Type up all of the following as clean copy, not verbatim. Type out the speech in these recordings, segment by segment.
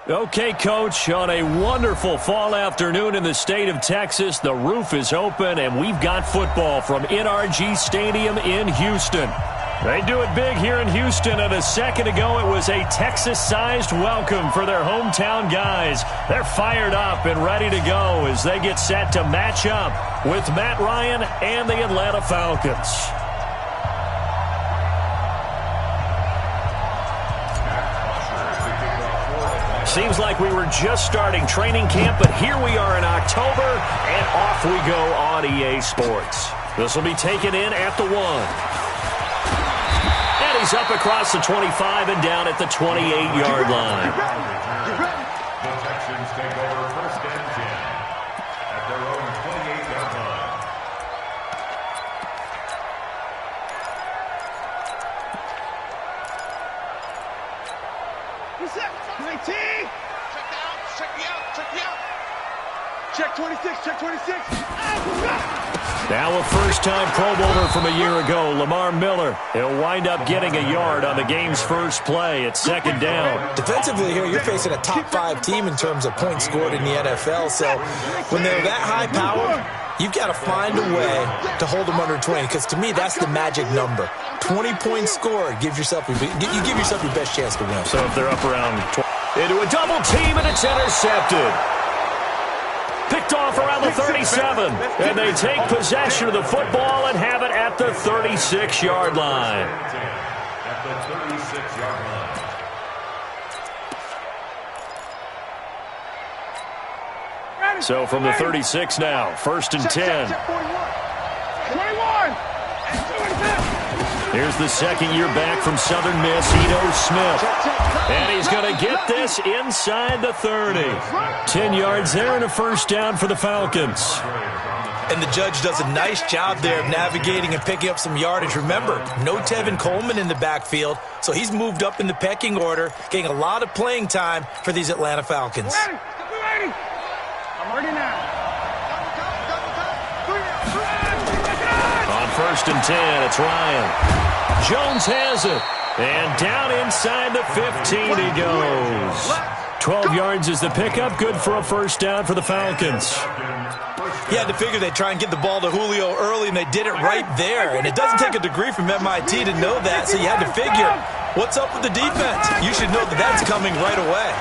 Okay, Coach, on a wonderful fall afternoon in the state of Texas, the roof is open, and we've got football from NRG Stadium in Houston. They do it big here in Houston, and a second ago it was a Texas-sized welcome for their hometown guys. They're fired up and ready to go as they get set to match up with Matt Ryan and the Atlanta Falcons. Seems like we were just starting training camp, but here we are in October, and off we go on EA Sports. This will be taken in at the 1. And he's up across the 25 and down at the 28-yard line. The Texans take over first and 10 at their own 28-yard line. What's up? 19. Check out. Check me out. Check me out. Check 26. Check 26. Now a first-time Pro Bowler from a year ago, Lamar Miller. He'll wind up getting a yard on the game's first play at second down. Defensively here, you're facing a top-5 team in terms of points scored in the NFL. So when they're that high-powered, you've got to find a way to hold them under 20, because to me, that's the magic number. 20 points scored, you give yourself your best chance to win. So if they're up around 20, into a double team, and it's intercepted. Picked off around the 37, and they take possession of the football and have it at the 36-yard line. At the 36-yard line. So from the 36 now, first and 10. 21. Here's the second year back from Southern Miss, Ito Smith. And he's going to get this inside the 30. 10 yards there and a first down for the Falcons. And the judge does a nice job there of navigating and picking up some yardage. Remember, no Tevin Coleman in the backfield, so he's moved up in the pecking order, getting a lot of playing time for these Atlanta Falcons. I'm ready now. On first and 10, it's Ryan. Jones has it. And down inside the 15 he goes. 12 yards is the pickup. Good for a first down for the Falcons. You had to figure they'd try and get the ball to Julio early, and they did it right there. And it doesn't take a degree from MIT to know that, so you had to figure, what's up with the defense? You should know that that's coming right away.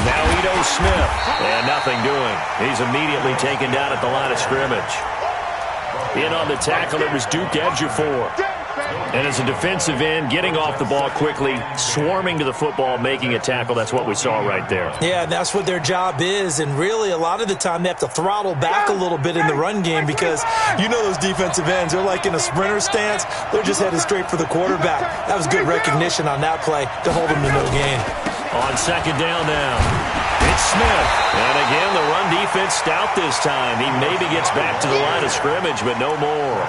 Now Ito Smith, and nothing doing. He's immediately taken down at the line of scrimmage. In on the tackle, it was Duke Ejiofor. And as a defensive end, getting off the ball quickly, swarming to the football, making a tackle, that's what we saw right there. Yeah, that's what their job is, and really a lot of the time they have to throttle back a little bit in the run game, because you know those defensive ends, they're like in a sprinter stance. They're just headed straight for the quarterback. That was good recognition on that play to hold them to no gain. On second down now, it's Smith. And again, the run defense stout this time. He maybe gets back to the line of scrimmage, but no more.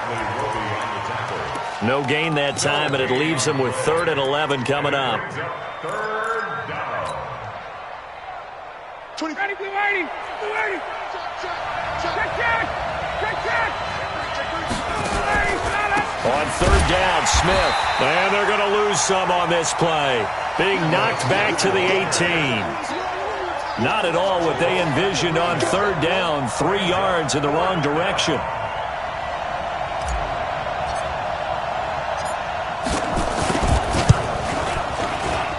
No gain that time, and it leaves him with 3rd and 11 coming up. Third down. 20. Ready, blue 80. Blue 80. Check. On third down, Smith. And they're going to lose some on this play. Being knocked back to the 18. Not at all what they envisioned on third down. 3 yards in the wrong direction.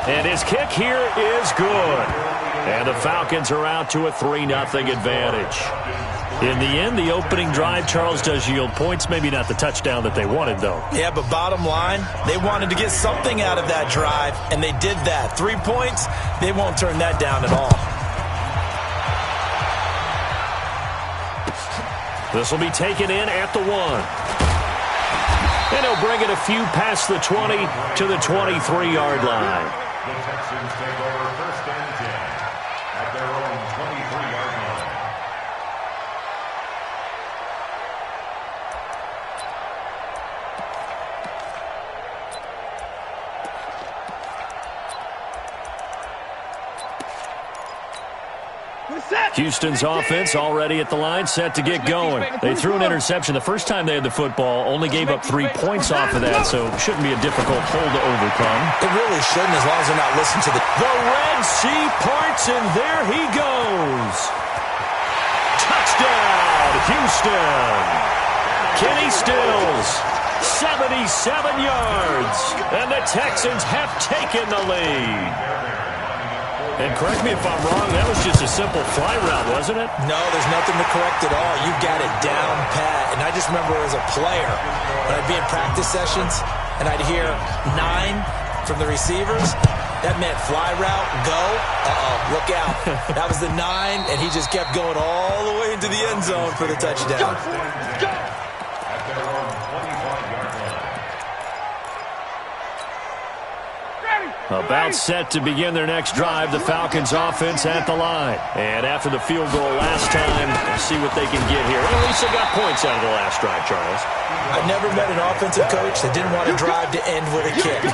And his kick here is good. And the Falcons are out to a 3-0 advantage. In the end, the opening drive, Charles, does yield points. Maybe not the touchdown that they wanted, though. Yeah, but bottom line, they wanted to get something out of that drive, and they did that. 3 points, they won't turn that down at all. This will be taken in at the 1. And he'll bring it a few past the 20 to the 23-yard line. The Texans take over first and 10 at their own 23-yard line. Houston's offense already at the line, set to get going. They threw an interception the first time they had the football, only gave up 3 points off of that, so it shouldn't be a difficult hole to overcome. It really shouldn't, as long as they're not listening to the Red Sea parts, and there he goes. Touchdown, Houston. Kenny Stills, 77 yards, and the Texans have taken the lead. And correct me if I'm wrong, that was just a simple fly route, wasn't it? No, there's nothing to correct at all. You got it down pat. And I just remember as a player, when I'd be in practice sessions and I'd hear 9 from the receivers, that meant fly route, go. Look out. That was the 9, and he just kept going all the way into the end zone for the touchdown. At their own 25-yard line. About set to begin their next drive, the Falcons offense at the line. And after the field goal last time, let's see what they can get here. At least they got points out of the last drive, Charles. I've never met an offensive coach that didn't want to drive to end with a kick.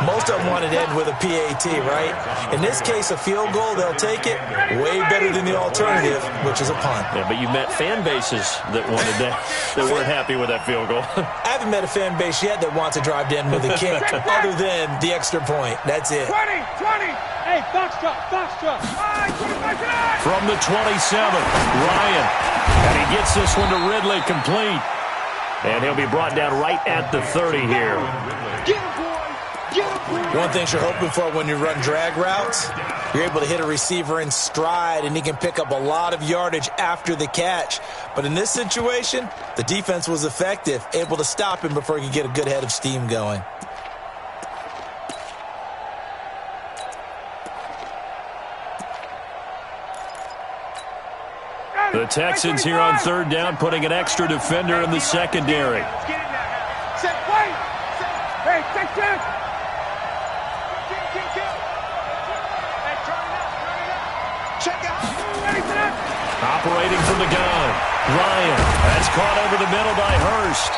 Most of them wanted to end with a PAT, right? In this case, a field goal, they'll take it way better than the alternative, which is a punt. Yeah, but you met fan bases that wanted that weren't happy with that field goal. I haven't met a fan base yet that wants to drive to end with a kick, other than the extra point. That's it. 20. Hey, box truck. From the 27, Ryan. And he gets this one to Ridley complete. And he'll be brought down right at the 30 here. Get him, boy. One thing you're hoping for when you run drag routes, you're able to hit a receiver in stride, and he can pick up a lot of yardage after the catch. But in this situation, the defense was effective, able to stop him before he could get a good head of steam going. The Texans here on third down, putting an extra defender in the secondary. Hey, take check. Check out. Ready for that? Operating from the gun, Ryan. That's caught over the middle by Hurst.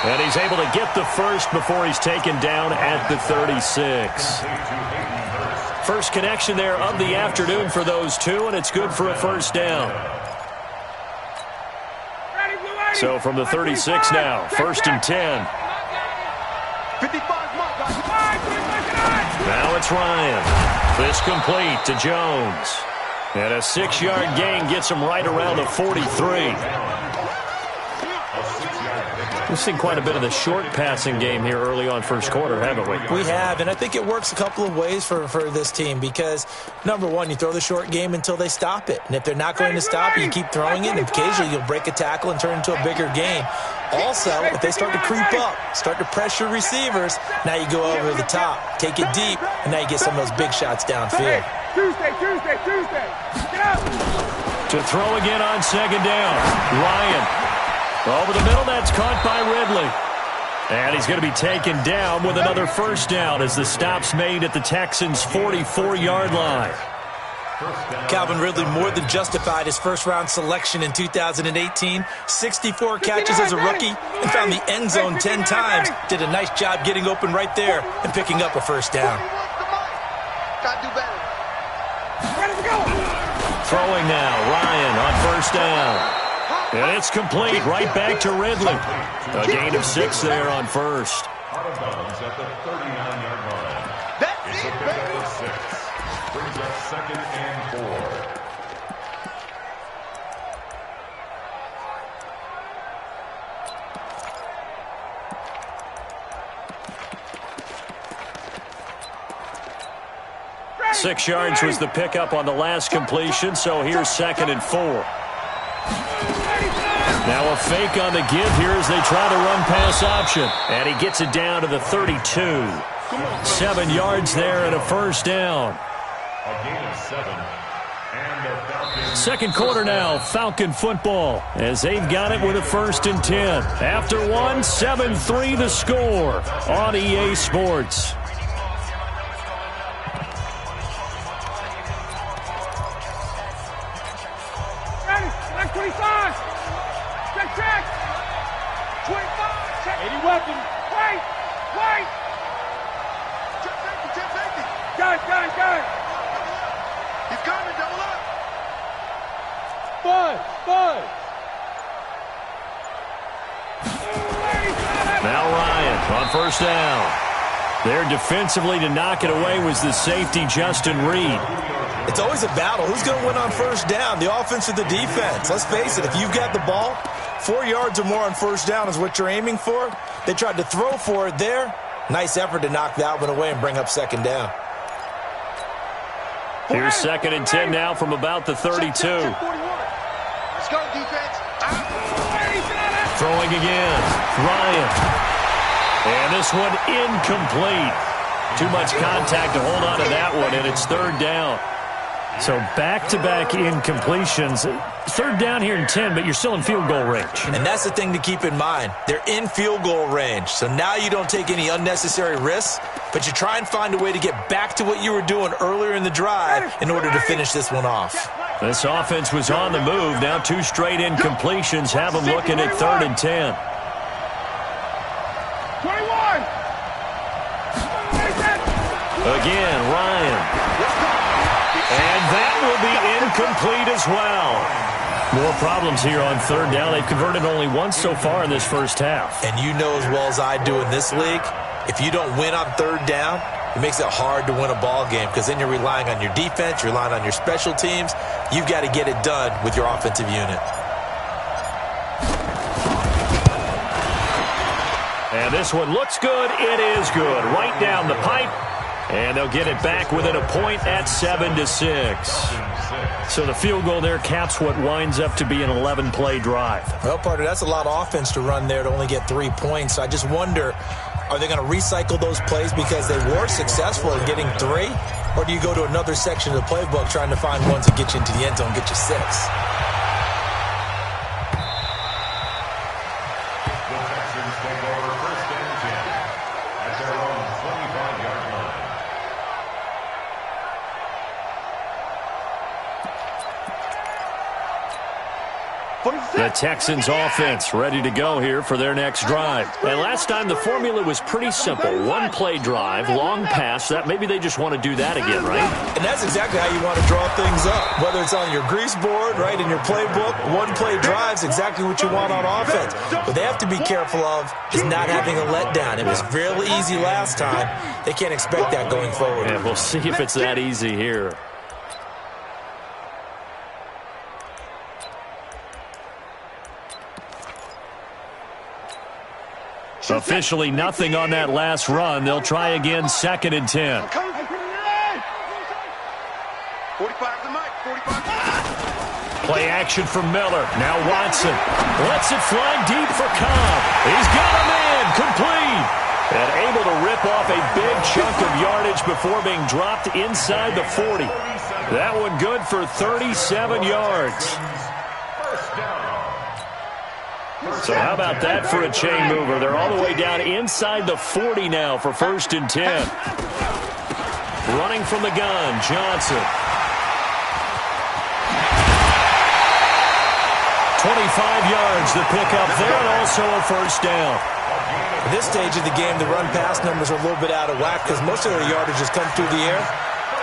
And he's able to get the first before he's taken down at the 36. First connection there of the afternoon for those two, and it's good for a first down. So from the 36 now, first and 10. 55. Now it's Ryan. This complete to Jones. And a 6-yard gain gets him right around the 43. We've seen quite a bit of the short passing game here early on first quarter, haven't we? We have, and I think it works a couple of ways for this team because, number one, you throw the short game until they stop it. And if they're not going to stop it, you keep throwing it, and occasionally you'll break a tackle and turn into a bigger game. Also, if they start to creep up, start to pressure receivers, now you go over the top, take it deep, and now you get some of those big shots downfield. Tuesday. Get up. To throw again on second down, Ryan. Over the middle, that's caught by Ridley. And he's going to be taken down with another first down as the stop's made at the Texans' 44-yard line. Calvin Ridley more than justified his first-round selection in 2018. 64 catches as a rookie and found the end zone 10 times. Did a nice job getting open right there and picking up a first down. Gotta do better. Throwing now, Ryan on first down. And it's complete right back to Ridley. A gain of 6 there on first. Out of bounds at the 39-yard line. It's a pickup of 6. Brings up second and 4. 6 yards was the pickup on the last completion, so here's second and 4. Now a fake on the give here as they try the run-pass option. And he gets it down to the 32. 7 yards there and a first down. A gain of 7. And the Falcons. Second quarter now, Falcon football, as they've got it with a first and 10. After one, 7-3 the score on EA Sports. Check. 25. Check. 80 weapons. Wait. Check safety. Got it. He's coming. Double up. Now Ryan on first down. There defensively to knock it away was the safety, Justin Reed. It's always a battle. Who's going to win on first down, the offense or the defense? Let's face it, if you've got the ball, 4 yards or more on first down is what you're aiming for. They tried to throw for it there. Nice effort to knock that one away and bring up second down. Here's 2nd and 10 now from about the 32. Let's go, defense. Throwing again. Ryan. And this one incomplete. Too much contact to hold on to that one, and it's 3rd down. So back-to-back incompletions. 3rd down here in 10, but you're still in field goal range. And that's the thing to keep in mind. They're in field goal range. So now you don't take any unnecessary risks, but you try and find a way to get back to what you were doing earlier in the drive in order to finish this one off. This offense was on the move. Now 2 straight incompletions have them looking at 3rd and 10. 21. Again, Ryan. And that will be incomplete as well. More problems here on 3rd down. They've converted only once so far in this first half. And you know as well as I do in this league, if you don't win on 3rd down, it makes it hard to win a ball game because then you're relying on your defense, you're relying on your special teams. You've got to get it done with your offensive unit. And this one looks good. It is good. Right down the pipe. And they'll get it back within a point at 7-6. So the field goal there caps what winds up to be an 11-play drive. Well, partner, that's a lot of offense to run there to only get 3 points. I just wonder, are they going to recycle those plays because they were successful in getting 3? Or do you go to another section of the playbook trying to find ones that get you into the end zone, get you 6? The Texans offense ready to go here for their next drive. And last time the formula was pretty simple. 1-play drive, long pass. That maybe they just want to do that again, right? And that's exactly how you want to draw things up. Whether it's on your grease board, right, in your playbook, 1-play drive's exactly what you want on offense. What they have to be careful of is not having a letdown. It was fairly easy last time. They can't expect that going forward. And we'll see if it's that easy here. Officially nothing on that last run. They'll try again, 2nd and 10. 45 to Mike, 45. Play action from Miller. Now Watson lets it fly deep for Cobb. He's got him in, complete. And able to rip off a big chunk of yardage before being dropped inside the 40. That one good for 37 yards. So how about that for a chain mover? They're all the way down inside the 40 now for 1st and 10. Running from the gun, Johnson. 25 yards to pick up there, and also a 1st down. At this stage of the game, the run-pass numbers are a little bit out of whack because most of the yardage has come through the air.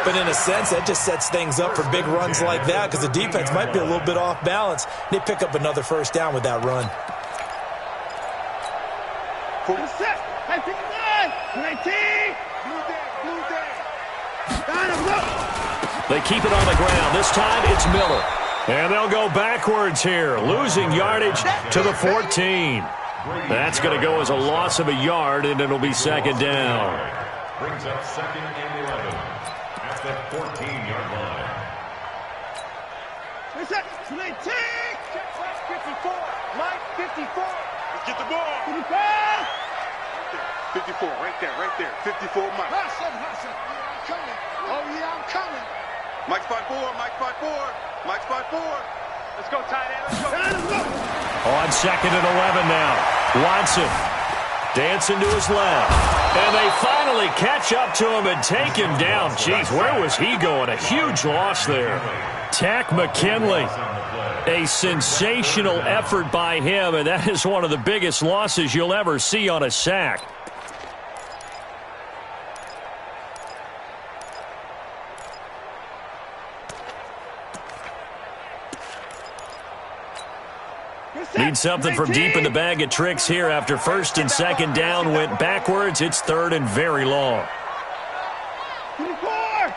But in a sense, that just sets things up for big runs like that because the defense might be a little bit off balance. They pick up another 1st down with that run. 46, 19, 19. They keep it on the ground. This time it's Miller. And they'll go backwards here, losing yardage to the 14. That's going to go as a loss of a yard, and it'll be 2nd down. Brings up 2nd and 11 at the 14-yard line. 19. 54. Mike, 54. Let's get the ball. 55. 54, right there. 54, Mike. Hustle. Yeah, I'm coming. Oh, yeah, I'm coming. Mike spot 4. Let's go, tight end. Let's go. On 2nd and 11 now. Watson dancing to his left. And they finally catch up to him and take him down. Jeez, where was he going? A huge loss there. Tack McKinley. A sensational effort by him, and that is one of the biggest losses you'll ever see on a sack. Need something from deep in the bag of tricks here after first and second down went backwards. It's third and very long. 45,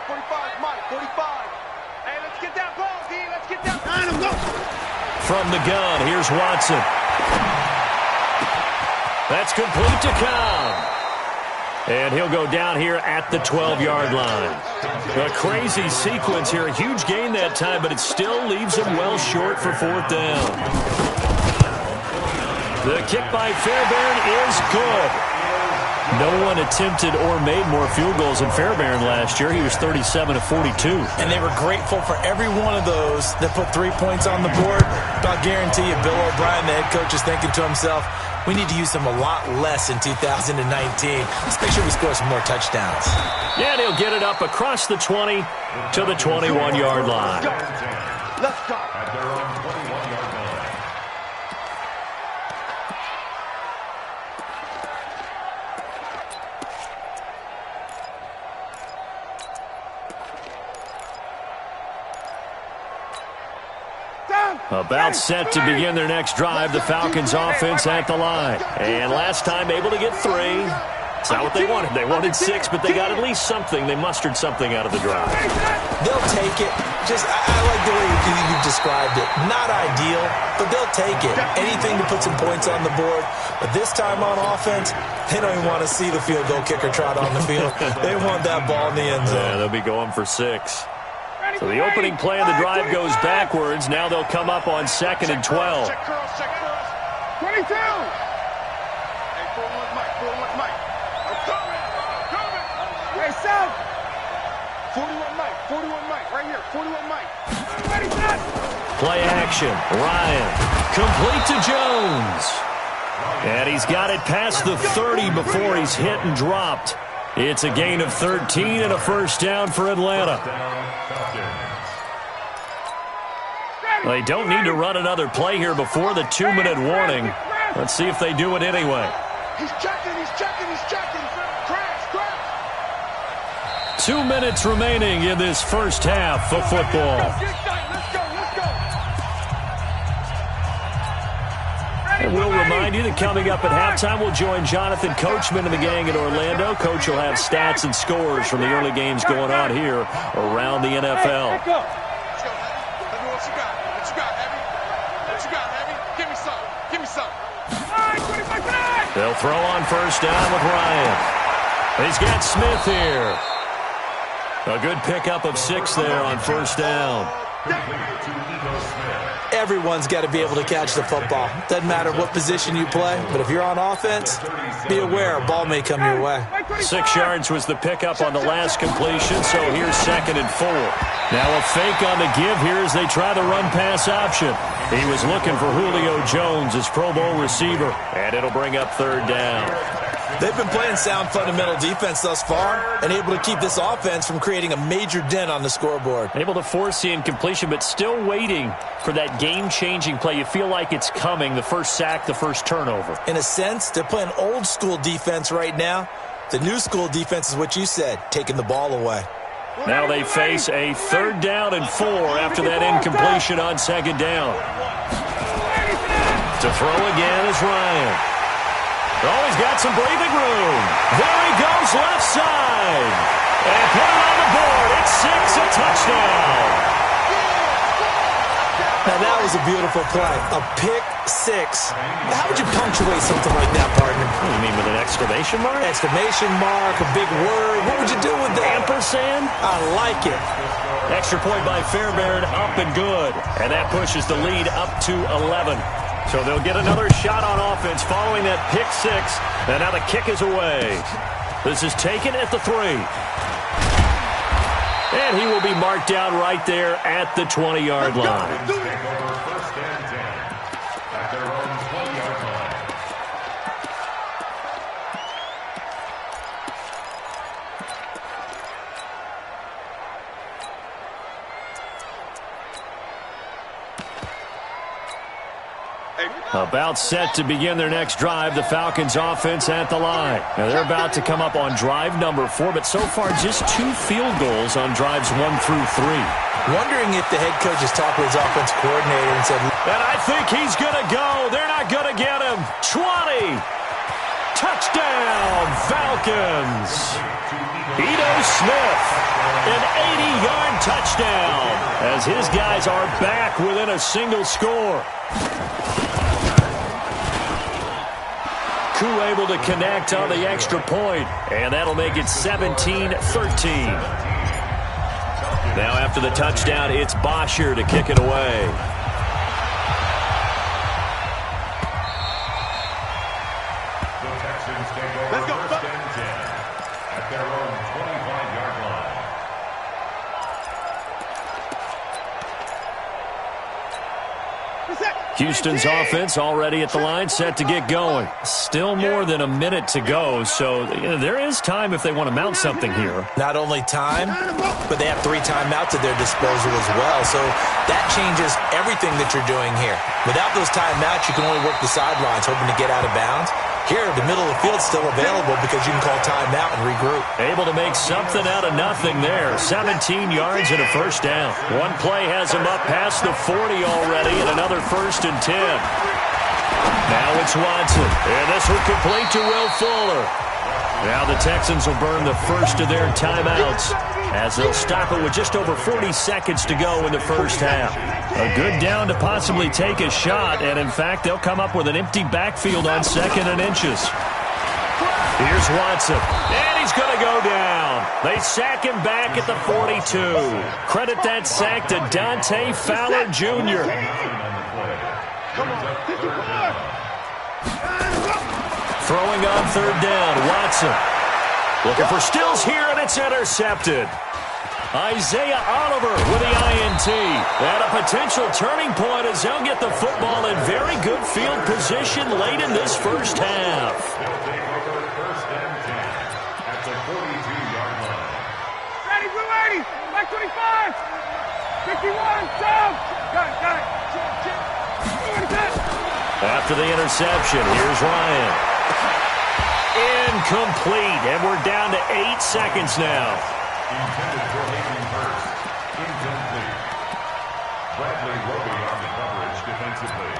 45, Mike, 45. Hey, let's get that ball, D. Let's get that ball. From the gun, here's Watson. That's complete to Cobb. And he'll go down here at the 12-yard line. A crazy sequence here. A huge gain that time, but it still leaves him well short for fourth down. The kick by Fairbairn is good. No one attempted or made more field goals than Fairbairn last year. He was 37 of 42. And they were grateful for every one of those that put 3 points on the board. But I'll guarantee you, Bill O'Brien, the head coach, is thinking to himself, we need to use them a lot less in 2019. Let's make sure we score some more touchdowns. Yeah, and he'll get it up across the 20 to the 21-yard line. Let's go. At their own 21-yard line. About set to begin their next drive, the Falcons offense at the line. And last time able to get 3. It's not what they wanted. They wanted 6, but they got at least something. They mustered something out of the drive. They'll take it. I like the way you described it. Not ideal, but they'll take it. Anything to put some points on the board. But this time on offense, they don't even want to see the field goal kicker trot on the field. They want that ball in the end zone. Yeah, they'll be going for 6. So the opening play of the drive goes backwards. Now they'll come up on 2nd and 12. Check curls, check curls. 22. Hey, 41 Mike, 41 Mike. I'm coming. Hey, Sam. 41 Mike, right here, 41 Mike. Ready, set. Play action. Ryan. Complete to Jones. And he's got it past the 30 before he's hit and dropped. It's a gain of 13 and a first down for Atlanta. They don't need to run another play here before the 2-minute warning. Let's see if they do it anyway. He's checking. Crash. 2 minutes remaining in this first half of football. Let's go. And we'll remind you that coming up at halftime, we'll join Jonathan Coachman and the gang in Orlando. Coach will have stats and scores from the early games going on here around the NFL. Let's go, Heavy. What you got, Heavy? Give me some. They'll throw on first down with Ryan. He's got Smith here. A good pickup of 6 there on first down. Everyone's got to be able to catch the football. Doesn't matter what position you play, but if you're on offense, be aware a ball may come your way. 6 yards was the pickup on the last completion, so here's 2nd and 4. Now a fake on the give here as they try the run-pass option. He was looking for Julio Jones, his Pro Bowl receiver, and it'll bring up 3rd down. They've been playing sound fundamental defense thus far and able to keep this offense from creating a major dent on the scoreboard. Able to force the incompletion, but still waiting for that game-changing play. You feel like it's coming, the first sack, the first turnover. In a sense, they're playing old-school defense right now. The new-school defense is what you said, taking the ball away. Now they face a 3rd down and 4 after that incompletion on 2nd down. To throw again is Ryan. Oh, he's got some breathing room. There he goes, left side. And put it on the board. It's 6, a touchdown. Now, that was a beautiful play. A pick 6. How would you punctuate something like that, partner? What do you mean, with an exclamation mark? Exclamation mark, a big word. What would you do with that? Ampersand? I like it. Extra point by Fairbairn, up and good. And that pushes the lead up to 11. So they'll get another shot on offense following that pick 6. And now the kick is away. This is taken at the 3. And he will be marked down right there at the 20-yard line. Take over 1st and 10 at their own 20-yard line. About set to begin their next drive, the Falcons offense at the line. Now they're about to come up on drive number 4, but so far just 2 field goals on drives 1 through 3. Wondering if the head coach has talked with his offensive coordinator and said, and I think he's going to go. They're not going to get him. 20. Touchdown, Falcons. Ito Smith, an 80-yard touchdown, as his guys are back within a single score. Koo able to connect on the extra point, and that'll make it 17-13. Now after the touchdown, it's Bosher to kick it away. Let's go. First and 10 at their own 25-yard line. Houston's offense already at the line, set to get going. Still more than a minute to go, so there is time if they want to mount something here. not only time, but they have 3 timeouts at their disposal as well. So that changes everything that you're doing here. Without those timeouts, you can only work the sidelines, hoping to get out of bounds. Here, the middle of the field's still available because you can call timeout and regroup. Able to make something out of nothing there. 17 yards and a first down. One play has him up past the 40 already, and another 1st and 10. Now it's Watson, and this will complete to Will Fuller. Now the Texans will burn the first of their timeouts as they'll stop it with just over 40 seconds to go in the first half. A good down to possibly take a shot, and in fact, they'll come up with an empty backfield on 2nd and inches. Here's Watson, and he's going to go down. They sack him back at the 42. Credit that sack to Dante Fowler Jr. Throwing on 3rd down, Watson. Looking for Stills here, and it's intercepted. Isaiah Oliver with the INT. And a potential turning point as they'll get the football in very good field position late in this first half. They'll take over 1st and 10 at the 42-yard line. Ready, we're ready. Back 25. 51, down. Got it. After the interception, here's Ryan. Incomplete, and we're down to 8 seconds now. Intended for Hayden Hurst. Incomplete. Bradley Roby on the coverage defensively.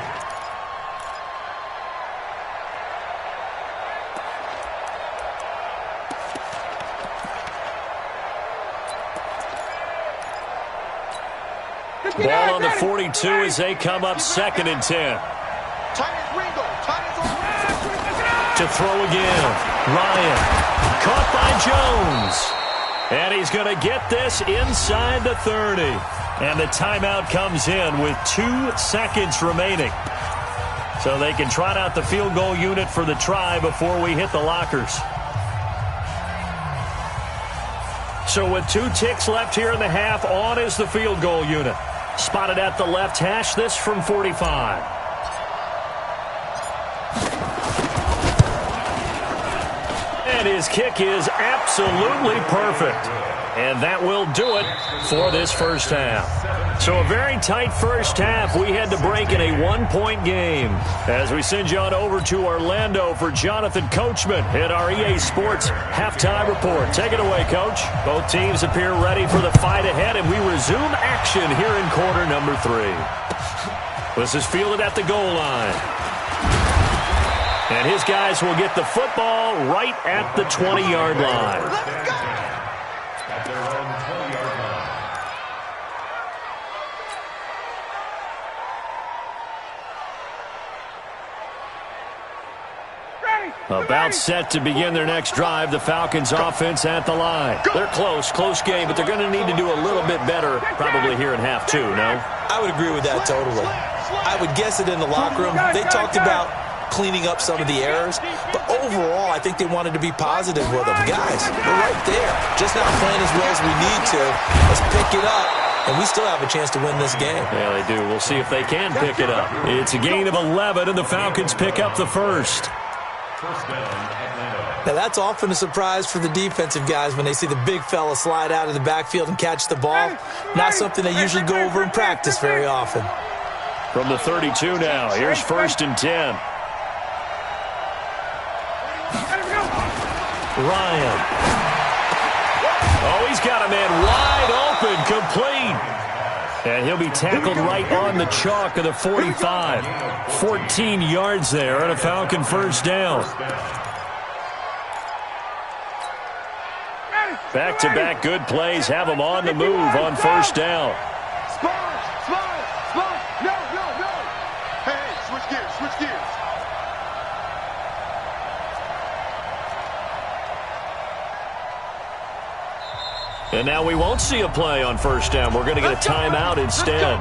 Ball on the 42 as they come up 2nd and 10. To throw again. Ryan. Caught by Jones. And he's going to get this inside the 30. And the timeout comes in with 2 seconds remaining. So they can trot out the field goal unit for the try before we hit the lockers. So with 2 ticks left here in the half, on is the field goal unit. Spotted at the left hash, this from 45. And his kick is absolutely perfect. And that will do it for this first half. So a very tight first half. We had to break in a 1-point game. As we send you on over to Orlando for Jonathan Coachman in our EA Sports halftime report. Take it away, Coach. Both teams appear ready for the fight ahead, and we resume action here in quarter number 3. This is fielded at the goal line. And his guys will get the football right at the 20-yard line. At their own 20-yard line. About set to begin their next drive, the Falcons offense at the line. They're close game, but they're going to need to do a little bit better probably here in half 2, no? I would agree with that totally. I would guess that in the locker room, they talked about cleaning up some of the errors, but overall, I think they wanted to be positive with them. Guys, we're right there. Just not playing as well as we need to. Let's pick it up, and we still have a chance to win this game. Yeah, they do. We'll see if they can pick it up. It's a gain of 11, and the Falcons pick up the first. First down, Atlanta. Now, that's often a surprise for the defensive guys when they see the big fella slide out of the backfield and catch the ball. Not something they usually go over in practice very often. From the 32 now, here's 1st and 10. Ryan. Oh, he's got a man wide open, complete. And he'll be tackled right on the chalk of the 45. 14 yards there and a Falcon 1st down. Back-to-back good plays have him on the move on 1st down. No. Hey, switch gears. And now we won't see a play on 1st down. We're going to get a timeout instead.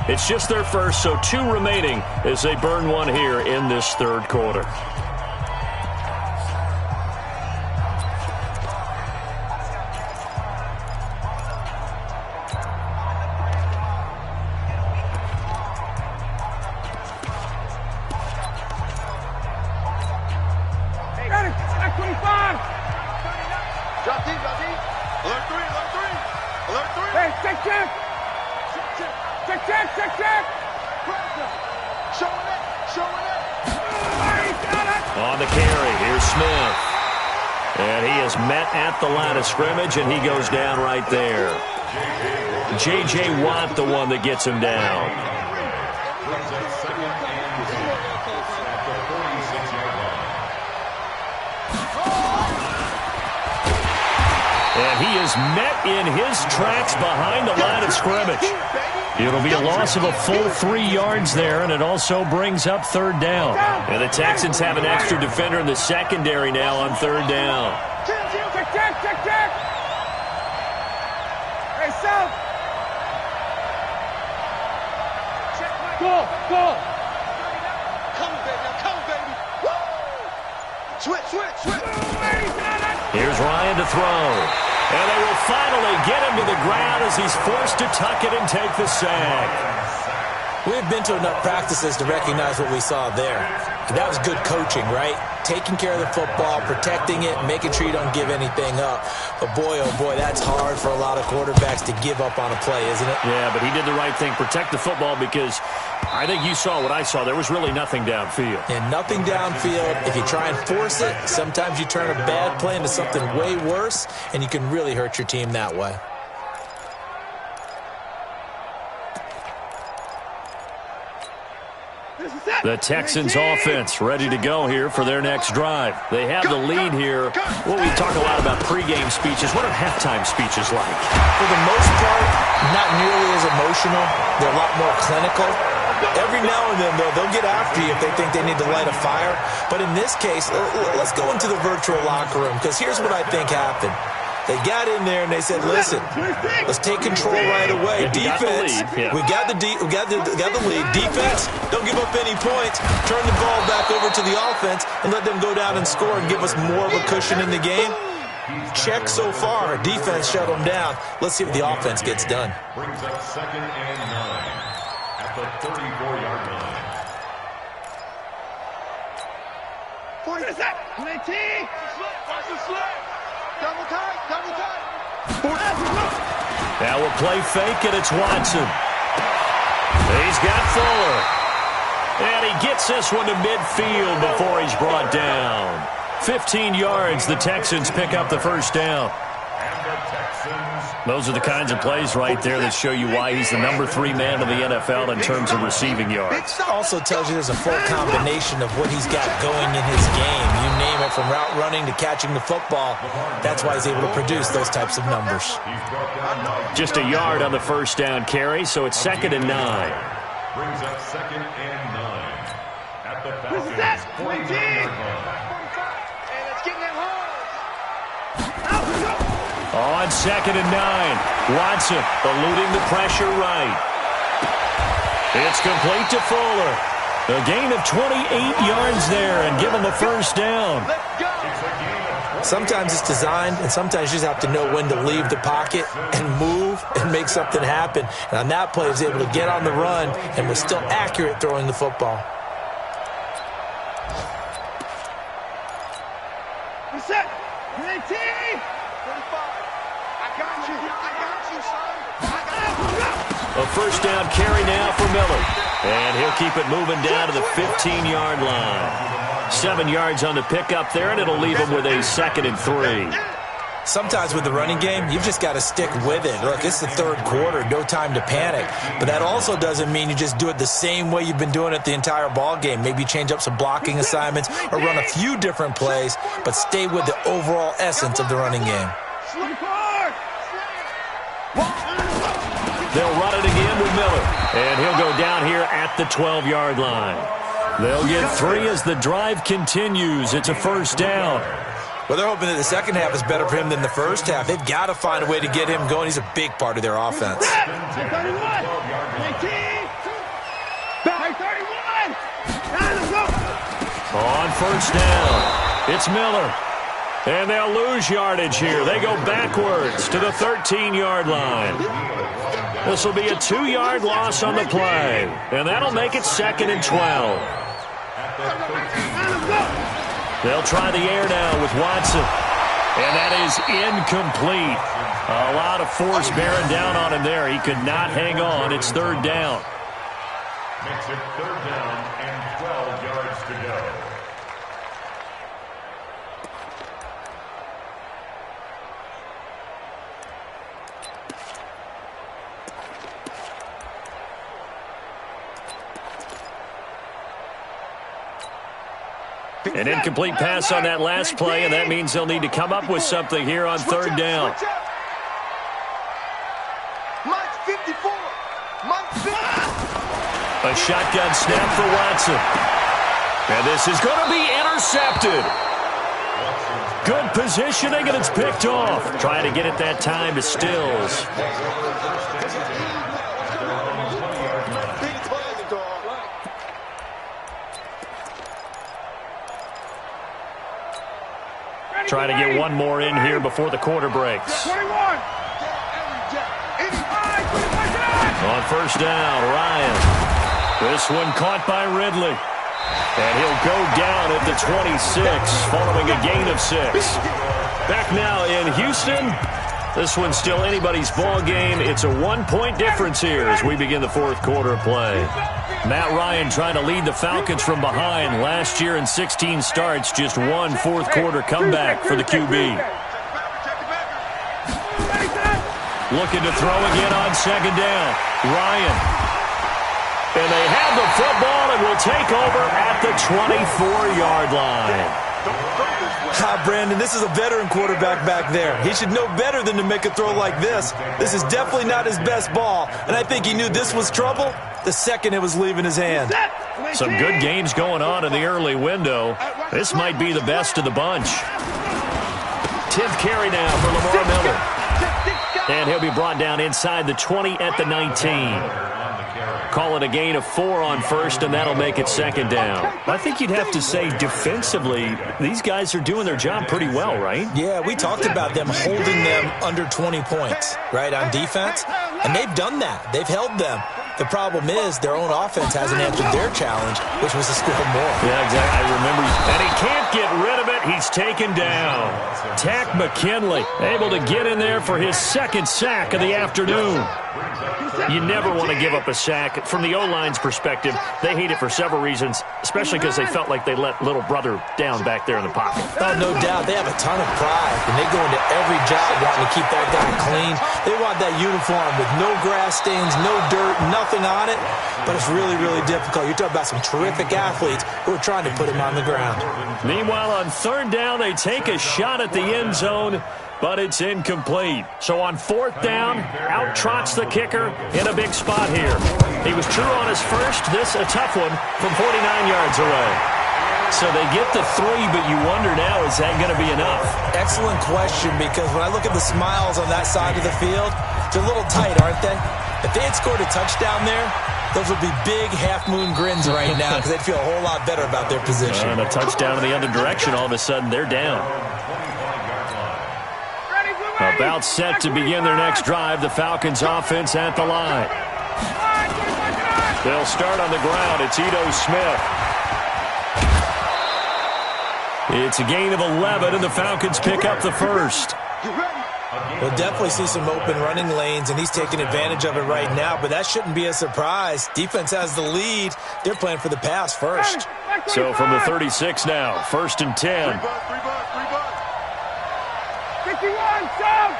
It's just their first, so 2 remaining as they burn one here in this 3rd quarter. On the carry, here's Smith. And he is met at the line of scrimmage, and he goes down right there. J.J. Watt, the one that gets him down. And he is met in his tracks behind the line of scrimmage. It'll be a loss of a full 3 yards there, and it also brings up 3rd down. And the Texans have an extra defender in the secondary now on 3rd down. Check. Hey, South. Go. Come, baby. Woo! Switch. Here's Ryan to throw. And they will finally get him to the ground as he's forced to tuck it and take the sack. We've been to enough practices to recognize what we saw there. That was good coaching, right? Taking care of the football, protecting it, making sure you don't give anything up. But boy, oh boy, that's hard for a lot of quarterbacks to give up on a play, isn't it? Yeah, but he did the right thing. Protect the football because I think you saw what I saw. There was really nothing downfield. And nothing downfield. If you try and force it, sometimes you turn a bad play into something way worse, and you can really hurt your team that way. The Texans offense ready to go here for their next drive. They have the lead here. Well, we talk a lot about pregame speeches. What are halftime speeches like? For the most part, not nearly as emotional. They're a lot more clinical. Every now and then, though, they'll get after you if they think they need to light a fire. But in this case, let's go into the virtual locker room, because here's what I think happened. They got in there and they said, "Listen, let's take control right away. Defense, we got the lead. Defense, don't give up any points. Turn the ball back over to the offense and let them go down and score and give us more of a cushion in the game." Check so far. Defense shut them down. Let's see if the offense gets done. Brings up 2nd and 9 at the 34-yard line. 40 seconds. Watch the slip. Double tight. Now we'll play fake, and it's Watson. He's got Fuller. And he gets this one to midfield before he's brought down. 15 yards, the Texans pick up the 1st down. Those are the kinds of plays right there that show you why he's the number 3 man in the NFL in terms of receiving yards. Also tells you there's a full combination of what he's got going in his game. You name it, from route running to catching the football. That's why he's able to produce those types of numbers. Just a yard on the 1st down carry, so it's 2nd and 9. Brings up 2nd and 9 at the Falcons' 49-yard line. On 2nd and 9, Watson eluding the pressure right. It's complete to Fuller. A gain of 28 yards there and give him a 1st down. Sometimes it's designed, and sometimes you just have to know when to leave the pocket and move and make something happen. And on that play, he was able to get on the run and was still accurate throwing the football. Reset. 19. 45. I got you, son. A 1st down carry now for Miller. And he'll keep it moving down to the 15-yard line. 7 yards on the pickup there, and it'll leave him with a 2nd and 3. Sometimes with the running game, you've just got to stick with it. Look, it's the third quarter, no time to panic. But that also doesn't mean you just do it the same way you've been doing it the entire ball game. Maybe change up some blocking assignments or run a few different plays, but stay with the overall essence of the running game. They'll run it again with Miller, and he'll go down here at the 12-yard line. They'll get 3 as the drive continues. It's a first down. Well, they're hoping that the second half is better for him than the first half. They've got to find a way to get him going. He's a big part of their offense. On first down, it's Miller. And they'll lose yardage here. They go backwards to the 13-yard line. This will be a 2-yard loss on the play. And that'll make it 2nd and 12. They'll try the air now with Watson. And that is incomplete. A lot of force bearing down on him there. He could not hang on. It's 3rd down. Makes it 3rd down and 12 yards to go. An incomplete pass on that last play, and that means they'll need to come up with something here on 3rd down. A shotgun snap for Watson. And this is going to be intercepted. Good positioning, and it's picked off. Trying to get it that time to Stills. Trying to get one more in here before the quarter breaks. On first down, Ryan. This one caught by Ridley. And he'll go down at the 26, following a gain of 6. Back now in Houston. This one's still anybody's ball game. It's a 1-point difference here as we begin the 4th quarter of play. Matt Ryan trying to lead the Falcons from behind. Last year in 16 starts, just one 4th quarter comeback for the QB. Looking to throw again on 2nd down. Ryan. And they have the football and will take over at the 24-yard line. Brandon, this is a veteran quarterback back there. He should know better than to make a throw like this. This is definitely not his best ball, and I think he knew this was trouble the second it was leaving his hand. Some good games going on in the early window. This might be the best of the bunch. 10th carry now for Lamar Miller. And he'll be brought down inside the 20 at the 19. Call it a gain of 4 on first, and that'll make it 2nd down. I think you'd have to say defensively, these guys are doing their job pretty well, right? Yeah, we talked about them holding them under 20 points, right, on defense. And they've done that. They've held them. The problem is their own offense hasn't answered their challenge, which was to score more. Yeah, exactly. I remember. And he can't get rid of it. He's taken down. Tack McKinley able to get in there for his 2nd sack of the afternoon. You never want to give up a sack. From the O-line's perspective, they hate it for several reasons, especially because they felt like they let little brother down back there in the pocket. Oh, no doubt. They have a ton of pride, and they go into every job wanting to keep that guy clean. They want that uniform with no grass stains, no dirt, nothing on it, but it's really, really difficult. You're talking about some terrific athletes who are trying to put him on the ground. Meanwhile, on 3rd down, they take a shot at the end zone, but it's incomplete. So on 4th down, out trots the kicker in a big spot here. He was true on his first. This a tough one from 49 yards away. So they get the 3, but you wonder now, is that going to be enough? Excellent question, because when I look at the smiles on that side of the field, they're a little tight, aren't they? If they had scored a touchdown there, those would be big half-moon grins right now because they'd feel a whole lot better about their position. And a touchdown in the other direction, all of a sudden they're down. About set to begin their next drive, the Falcons offense at the line. They'll start on the ground. It's Ito Smith. It's a gain of 11, and the Falcons pick up the first. We'll definitely see some open running lanes, and he's taking advantage of it right now, but that shouldn't be a surprise. Defense has the lead. They're playing for the pass first. So from the 36 now, 1st and 10. 51, Sam!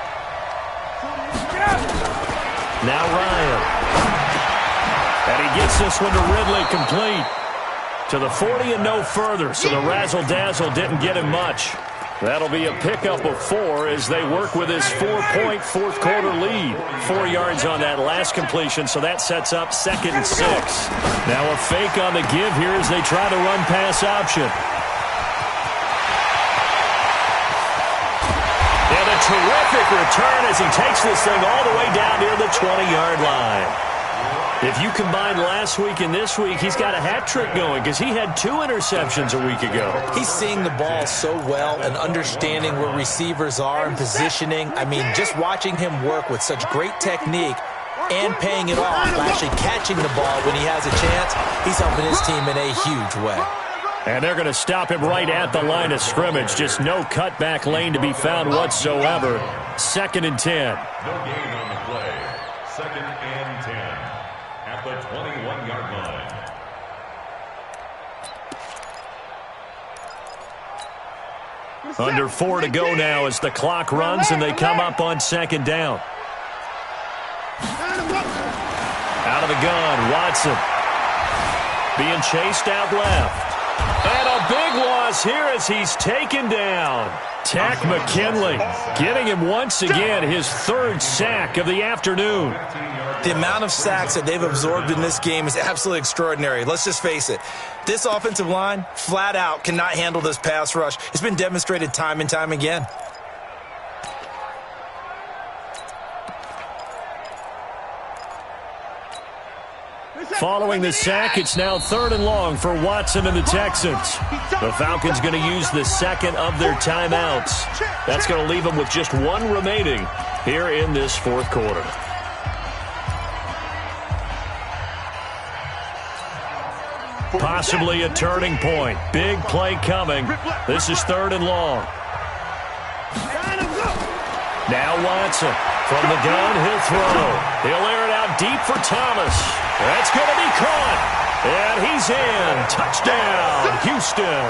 Now Ryan. And he gets this one to Ridley, complete. To the 40 and no further, so the razzle-dazzle didn't get him much. That'll be a pickup of 4 as they work with his 4-point fourth-quarter lead. 4 yards on that last completion, so that sets up 2nd and 6. Now a fake on the give here as they try to run pass option. And a terrific return as he takes this thing all the way down near the 20-yard line. If you combine last week and this week, he's got a hat trick going because he had 2 interceptions a week ago. He's seeing the ball so well and understanding where receivers are and positioning. I mean, just watching him work with such great technique and paying it off by actually catching the ball when he has a chance, he's helping his team in a huge way. And they're going to stop him right at the line of scrimmage. Just no cutback lane to be found whatsoever. 2nd and 10. No gain on the play. 2nd and 10. At the 21-yard line. Under 4 to go now as the clock runs and they come up on 2nd down. Out of the gun, Watson. Being chased out left. And a big loss here as he's taken down. Tack McKinley getting him once again his 3rd sack of the afternoon. The amount of sacks that they've absorbed in this game is absolutely extraordinary. Let's just face it. This offensive line, flat out, cannot handle this pass rush. It's been demonstrated time and time again. Following the sack, it's now 3rd and long for Watson and the Texans. The Falcons going to use the 2nd of their timeouts. That's going to leave them with just 1 remaining here in this 4th quarter. Possibly a turning point. Big play coming. This is 3rd and long. Now Watson. From the gun, he'll throw. He'll air it out deep for Thomas. That's going to be caught. And he's in. Touchdown, Houston.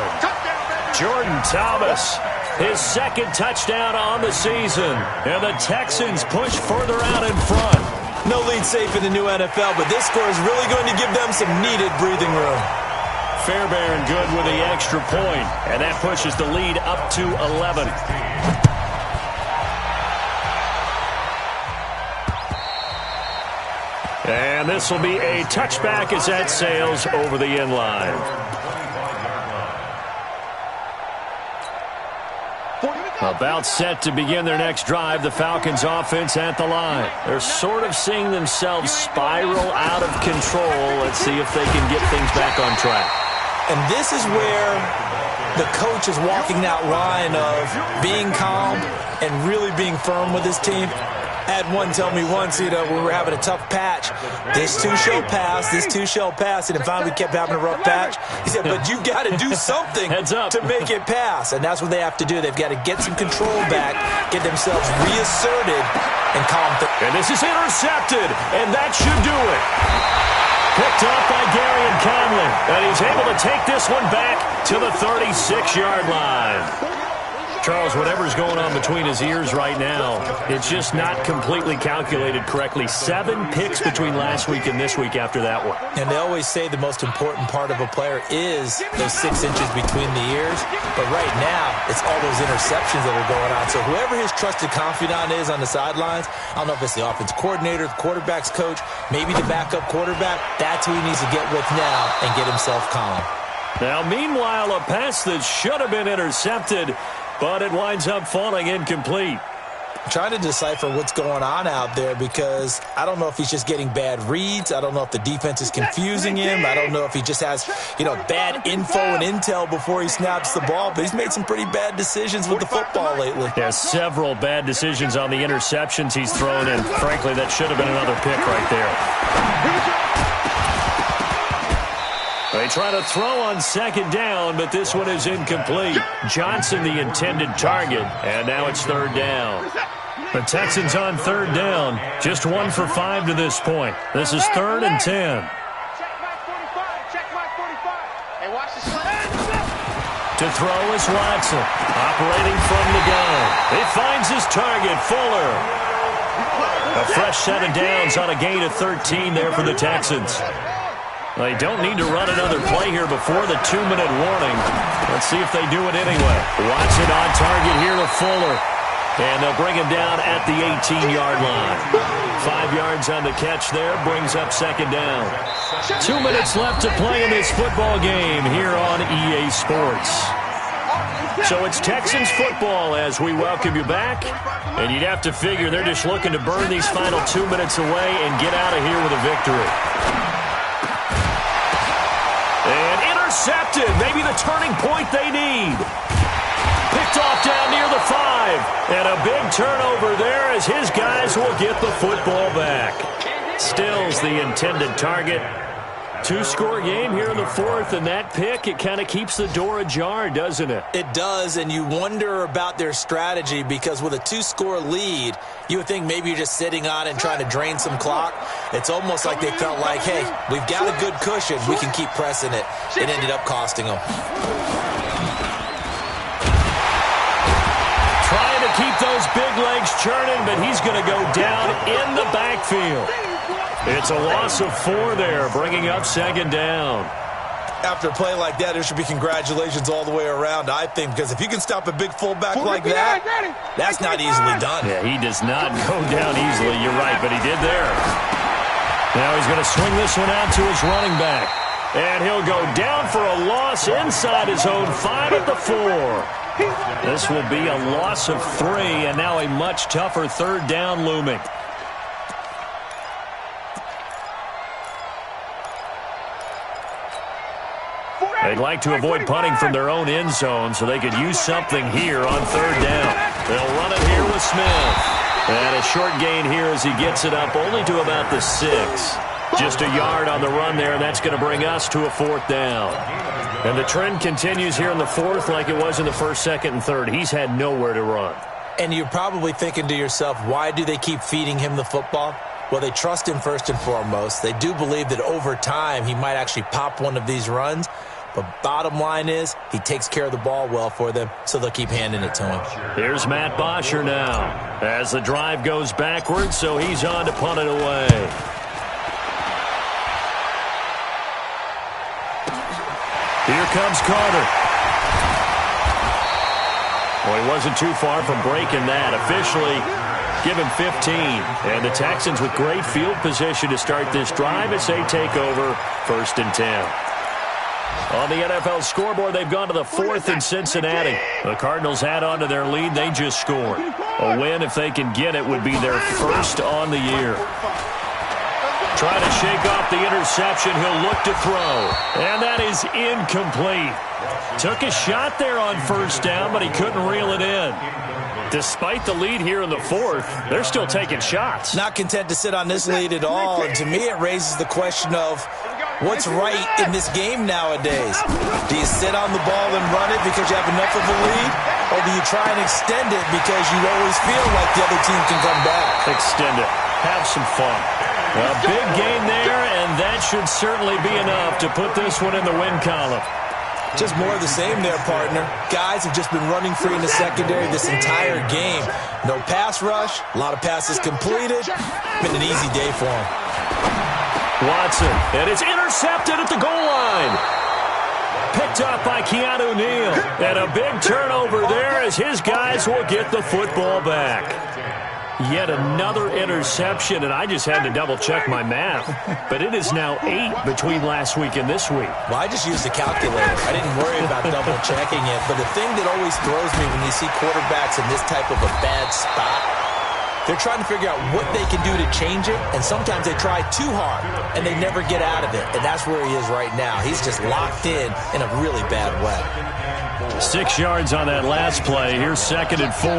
Jordan Thomas, his 2nd touchdown on the season. And the Texans push further out in front. No lead safe in the new NFL, but this score is really going to give them some needed breathing room. Fairbairn good with the extra point. And that pushes the lead up to 11. And this will be a touchback as that sails over the end line. About set to begin their next drive, the Falcons offense at the line. They're sort of seeing themselves spiral out of control. Let's see if they can get things back on track. And this is where the coach is walking that line of being calm and really being firm with his team. I had one tell me once, when we were having a tough patch, this too shall pass, this too shall pass, and then finally we kept having a rough patch. He said, but you've got to do something to make it pass, and that's what they have to do. They've got to get some control back, get themselves reasserted, and calm things. And this is intercepted, and that should do it. Picked up by Gary and Conley, and he's able to take this one back to the 36-yard line. Charles, whatever's going on between his ears right now, it's just not completely calculated correctly. 7 picks between last week and this week after that one. And they always say the most important part of a player is those 6 inches between the ears. But right now, it's all those interceptions that are going on. So whoever his trusted confidant is on the sidelines, I don't know if it's the offense coordinator, the quarterback's coach, maybe the backup quarterback, that's who he needs to get with now and get himself calm. Now, meanwhile, a pass that should have been intercepted, but it winds up falling incomplete. I'm trying to decipher what's going on out there because I don't know if he's just getting bad reads. I don't know if the defense is confusing him. I don't know if he just has, bad info and intel before he snaps the ball. But he's made some pretty bad decisions with the football lately. Yeah, several bad decisions on the interceptions he's thrown, and frankly, that should have been another pick right there. They try to throw on 2nd down, but this one is incomplete. Johnson, the intended target, and now it's 3rd down. The Texans on third down. Just 1 for 5 to this point. This is 3rd and 10. Check my 45. Check my 45. Hey, watch the slant. To throw is Watson. Operating from the gun. He finds his target, Fuller. A fresh set of downs on a gain of 13 there for the Texans. They don't need to run another play here before the 2-minute warning. Let's see if they do it anyway. Watson on target here to Fuller. And they'll bring him down at the 18-yard line. 5 yards on the catch there, brings up 2nd down. 2 minutes left to play in this football game here on EA Sports. So it's Texans football as we welcome you back. And you'd have to figure they're just looking to burn these final 2 minutes away and get out of here with a victory. And intercepted, maybe the turning point they need. Picked off down near the 5. And a big turnover there as his guys will get the football back. Stills the intended target. 2-score game here in the 4th, and that pick, it kind of keeps the door ajar, doesn't it? It does, and you wonder about their strategy because with a 2-score lead, you would think maybe you're just sitting on it and trying to drain some clock. It's almost like they felt like, hey, we've got a good cushion. We can keep pressing it. It ended up costing them. Trying to keep those big legs churning, but he's going to go down in the backfield. It's a loss of 4 there, bringing up 2nd down. After a play like that, there should be congratulations all the way around, I think, because if you can stop a big fullback like that, that's not easily done. Yeah, he does not go down easily. You're right, but he did there. Now he's going to swing this one out to his running back. And he'll go down for a loss inside his own 5 at the 4. This will be a loss of 3, and now a much tougher 3rd down looming. They'd like to avoid punting from their own end zone so they could use something here on 3rd down. They'll run it here with Smith. And a short gain here as he gets it up only to about the 6. Just a yard on the run there, and that's going to bring us to a 4th down. And the trend continues here in the 4th like it was in the 1st, 2nd, and 3rd. He's had nowhere to run. And you're probably thinking to yourself, why do they keep feeding him the football? Well, they trust him first and foremost. They do believe that over time he might actually pop one of these runs. But bottom line is, he takes care of the ball well for them, so they'll keep handing it to him. Here's Matt Bosher now as the drive goes backwards, so he's on to punt it away. Here comes Carter. Well, he wasn't too far from breaking that. Officially, give him 15. And the Texans with great field position to start this drive as they take over 1st and 10. On the NFL scoreboard, they've gone to the 4th in Cincinnati. The Cardinals add on to their lead. They just scored. A win, if they can get it, would be their 1st on the year. Trying to shake off the interception. He'll look to throw. And that is incomplete. Took a shot there on 1st down, but he couldn't reel it in. Despite the lead here in the 4th, they're still taking shots. Not content to sit on this lead at all. And to me, it raises the question of what's right in this game nowadays. Do you sit on the ball and run it because you have enough of a lead? Or do you try and extend it because you always feel like the other team can come back? Extend it. Have some fun. A big gain there, and that should certainly be enough to put this one in the win column. Just more of the same there, partner. Guys have just been running free in the secondary this entire game. No pass rush, a lot of passes completed. Been an easy day for him. Watson, and it's intercepted at the goal line. Picked up by Keanu Neal. And a big turnover there as his guys will get the football back. Yet another interception, and I just had to double-check my math. But it is now 8 between last week and this week. Well, I just used a calculator. I didn't worry about double-checking it. But the thing that always throws me when you see quarterbacks in this type of a bad spot, they're trying to figure out what they can do to change it, and sometimes they try too hard, and they never get out of it. And that's where he is right now. He's just locked in a really bad way. 6 yards on that last play. Here's 2nd and 4.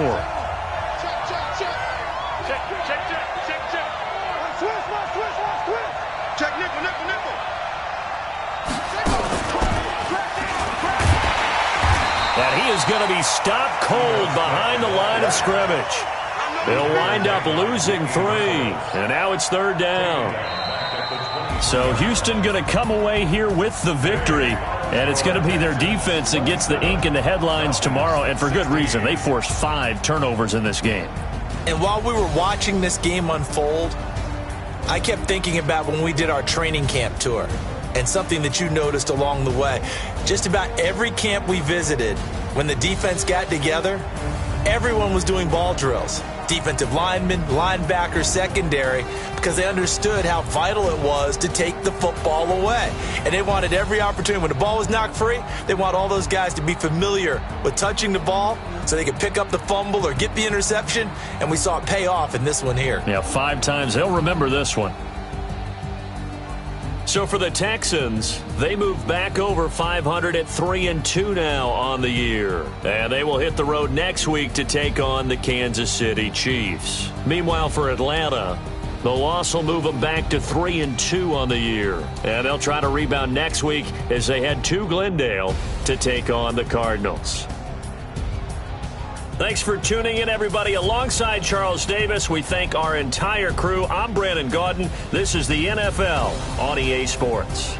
And he is going to be stopped cold behind the line of scrimmage. They'll wind up losing 3, and now it's 3rd down. So Houston going to come away here with the victory, and it's going to be their defense that gets the ink in the headlines tomorrow, and for good reason. They forced 5 turnovers in this game. And while we were watching this game unfold, I kept thinking about when we did our training camp tour and something that you noticed along the way. Just about every camp we visited, when the defense got together, everyone was doing ball drills. Defensive linemen, linebackers, secondary, because they understood how vital it was to take the football away. And they wanted every opportunity. When the ball was knocked free, they want all those guys to be familiar with touching the ball so they could pick up the fumble or get the interception, and we saw it pay off in this one here. Yeah, 5 times. They'll remember this one. So for the Texans, they move back over 500 at 3-2 now on the year. And they will hit the road next week to take on the Kansas City Chiefs. Meanwhile, for Atlanta, the loss will move them back to 3-2 on the year. And they'll try to rebound next week as they head to Glendale to take on the Cardinals. Thanks for tuning in, everybody. Alongside Charles Davis, we thank our entire crew. I'm Brandon Gaudin. This is the NFL on EA Sports.